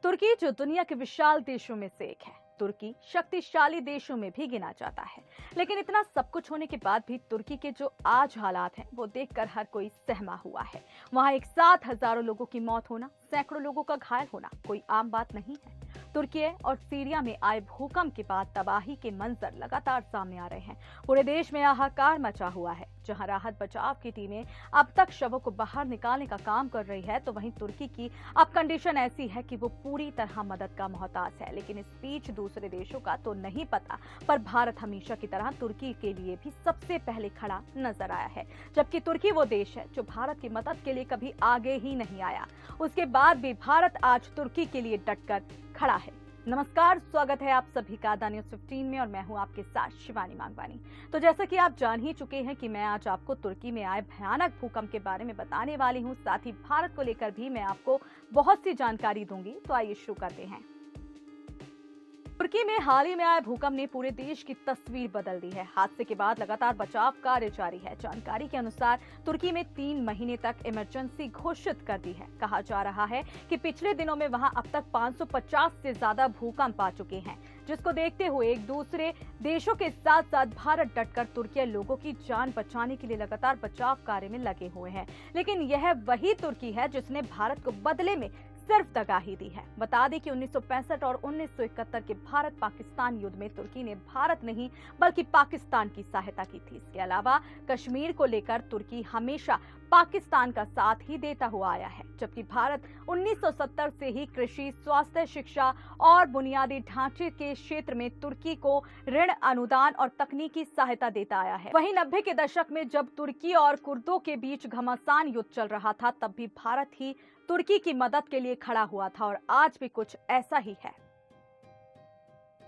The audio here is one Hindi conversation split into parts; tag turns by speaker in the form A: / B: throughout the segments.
A: तुर्की जो दुनिया के विशाल देशों में से एक है। तुर्की शक्तिशाली देशों में भी गिना जाता है, लेकिन इतना सब कुछ होने के बाद भी तुर्की के जो आज हालात हैं वो देखकर हर कोई सहमा हुआ है। वहां एक साथ हजारों लोगों की मौत होना, सैकड़ों लोगों का घायल होना कोई आम बात नहीं है। तुर्की और सीरिया में आए भूकंप के बाद तबाही के मंजर लगातार सामने आ रहे हैं। पूरे देश में हाहाकार मचा हुआ है। जहां राहत बचाव की टीमें अब तक शवों को बाहर निकालने का काम कर रही है, तो वहीं तुर्की की अब कंडीशन ऐसी है कि वो पूरी तरह मदद का मोहताज है। लेकिन इस बीच दूसरे देशों का तो नहीं पता, पर भारत हमेशा की तरह तुर्की के लिए भी सबसे पहले खड़ा नजर आया है। जबकि तुर्की वो देश है जो भारत की मदद के लिए कभी आगे ही नहीं आया, उसके बाद भी भारत आज तुर्की के लिए डटकर खड़ा है। नमस्कार, स्वागत है आप सभी का द न्यूज़ 15 में और मैं हूं आपके साथ शिवानी मांगवानी। तो जैसा कि आप जान ही चुके हैं कि मैं आज आपको तुर्की में आए भयानक भूकंप के बारे में बताने वाली हूं। साथ ही भारत को लेकर भी मैं आपको बहुत सी जानकारी दूंगी। तो आइए शुरू करते हैं। तुर्की में हाल ही में आए भूकंप ने पूरे देश की तस्वीर बदल दी है। हादसे के बाद लगातार बचाव कार्य जारी है। जानकारी के अनुसार तुर्की में 3 महीने तक इमरजेंसी घोषित कर दी है। कहा जा रहा है कि पिछले दिनों में वहां अब तक 550 से ज्यादा भूकंप आ चुके हैं, जिसको देखते हुए एक दूसरे देशों के साथ साथ भारत डटकर तुर्की लोगों की जान बचाने के लिए लगातार बचाव कार्य में लगे हुए हैं। लेकिन यह वही तुर्की है जिसने भारत को बदले में सिर्फ तबाही दी है। बता दें कि 1965 और 1971 के भारत पाकिस्तान युद्ध में तुर्की ने भारत नहीं बल्कि पाकिस्तान की सहायता की थी। इसके अलावा कश्मीर को लेकर तुर्की हमेशा पाकिस्तान का साथ ही देता हुआ आया है, जबकि भारत 1970 से ही कृषि, स्वास्थ्य, शिक्षा और बुनियादी ढांचे के क्षेत्र में तुर्की को ऋण, अनुदान और तकनीकी सहायता देता आया है। वहीं 90 के दशक में जब तुर्की और कुर्दों के बीच घमासान युद्ध चल रहा था, तब भी भारत ही तुर्की की मदद के लिए खड़ा हुआ था और आज भी कुछ ऐसा ही है।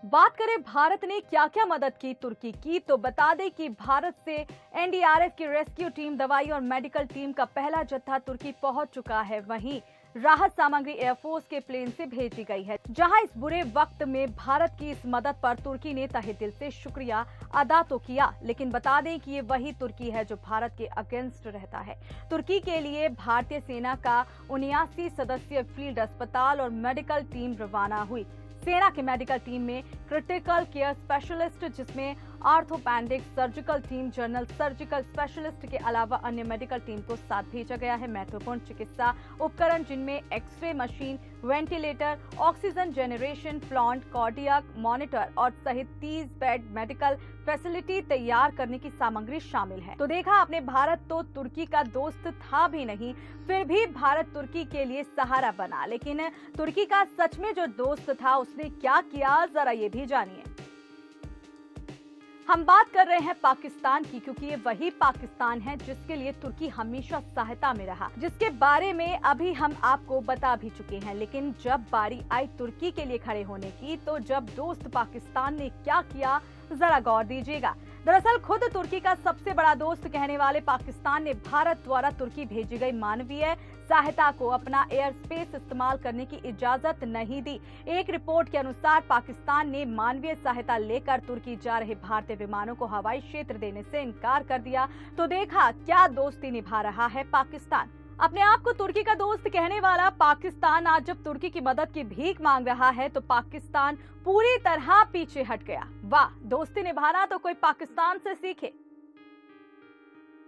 A: बात करें भारत ने क्या क्या मदद की तुर्की की, तो बता दें कि भारत से एनडीआरएफ की रेस्क्यू टीम, दवाई और मेडिकल टीम का पहला जत्था तुर्की पहुंच चुका है। वहीं राहत सामग्री एयरफोर्स के प्लेन से भेजी गई है। जहां इस बुरे वक्त में भारत की इस मदद पर तुर्की ने तहे दिल से शुक्रिया अदा तो किया, लेकिन बता दें कि ये वही तुर्की है जो भारत के अगेंस्ट रहता है। तुर्की के लिए भारतीय सेना का 79 सदस्यीय फील्ड अस्पताल और मेडिकल टीम रवाना हुई। सेना की मेडिकल टीम में क्रिटिकल केयर स्पेशलिस्ट, जिसमें orthopaedic surgical team, general surgical specialist के अलावा अन्य मेडिकल टीम को साथ भेजा गया है। महत्वपूर्ण चिकित्सा उपकरण जिनमें x-ray machine, ventilator, oxygen generation plant, cardiac monitor और सहित 30 बेड मेडिकल फैसिलिटी तैयार करने की सामग्री शामिल है। तो देखा आपने, भारत तो तुर्की का दोस्त था भी नहीं, फिर भी भारत तुर्की के लिए सहारा बना। लेकिन तुर्की का सच में जो दोस्त था उसने क्या किया, जरा ये भी जानिए। हम बात कर रहे हैं पाकिस्तान की, क्योंकि ये वही पाकिस्तान है जिसके लिए तुर्की हमेशा सहायता में रहा, जिसके बारे में अभी हम आपको बता भी चुके हैं। लेकिन जब बारी आई तुर्की के लिए खड़े होने की, तो जब दोस्त पाकिस्तान ने क्या किया, जरा गौर दीजिएगा। दरअसल खुद तुर्की का सबसे बड़ा दोस्त कहने वाले पाकिस्तान ने भारत द्वारा तुर्की भेजी गई मानवीय सहायता को अपना एयर स्पेस इस्तेमाल करने की इजाजत नहीं दी। एक रिपोर्ट के अनुसार पाकिस्तान ने मानवीय सहायता लेकर तुर्की जा रहे भारतीय विमानों को हवाई क्षेत्र देने से इनकार कर दिया। तो देखा क्या दोस्ती निभा रहा है पाकिस्तान। अपने आप को तुर्की का दोस्त कहने वाला पाकिस्तान आज जब तुर्की की मदद की भीख मांग रहा है, तो पाकिस्तान पूरी तरह पीछे हट गया। वाह, दोस्ती निभाना तो कोई पाकिस्तान से सीखे।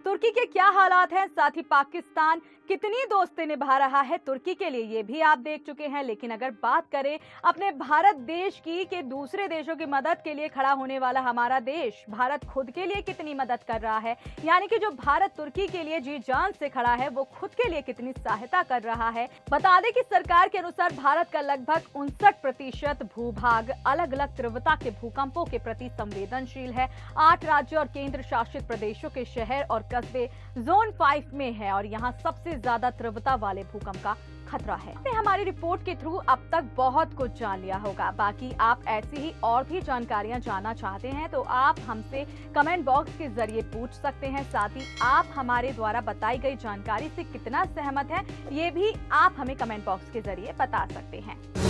A: तुर्की के क्या हालात हैं, साथ ही पाकिस्तान कितनी दोस्ती निभा रहा है तुर्की के लिए, ये भी आप देख चुके हैं। लेकिन अगर बात करें अपने भारत देश की, कि दूसरे देशों की मदद के लिए खड़ा होने वाला हमारा देश, भारत खुद के लिए कितनी मदद कर रहा है, यानी कि जो भारत तुर्की के लिए जी जान से खड़ा है, वो खुद के लिए कितनी सहायता कर रहा है। बता दें कि सरकार के अनुसार भारत का लगभग 59% भूभाग अलग अलग तीव्रता के भूकंपों के प्रति संवेदनशील है। 8 राज्यों और केंद्र शासित प्रदेशों के शहर और कस्बे जोन 5 में है और यहाँ सबसे ज्यादा तीव्रता वाले भूकंप का खतरा है। आपने हमारी रिपोर्ट के थ्रू अब तक बहुत कुछ जान लिया होगा। बाकी आप ऐसी ही और भी जानकारियां जानना चाहते हैं तो आप हमसे कमेंट बॉक्स के जरिए पूछ सकते हैं। साथ ही आप हमारे द्वारा बताई गई जानकारी से कितना सहमत हैं, ये भी आप हमें कमेंट बॉक्स के जरिए बता सकते हैं।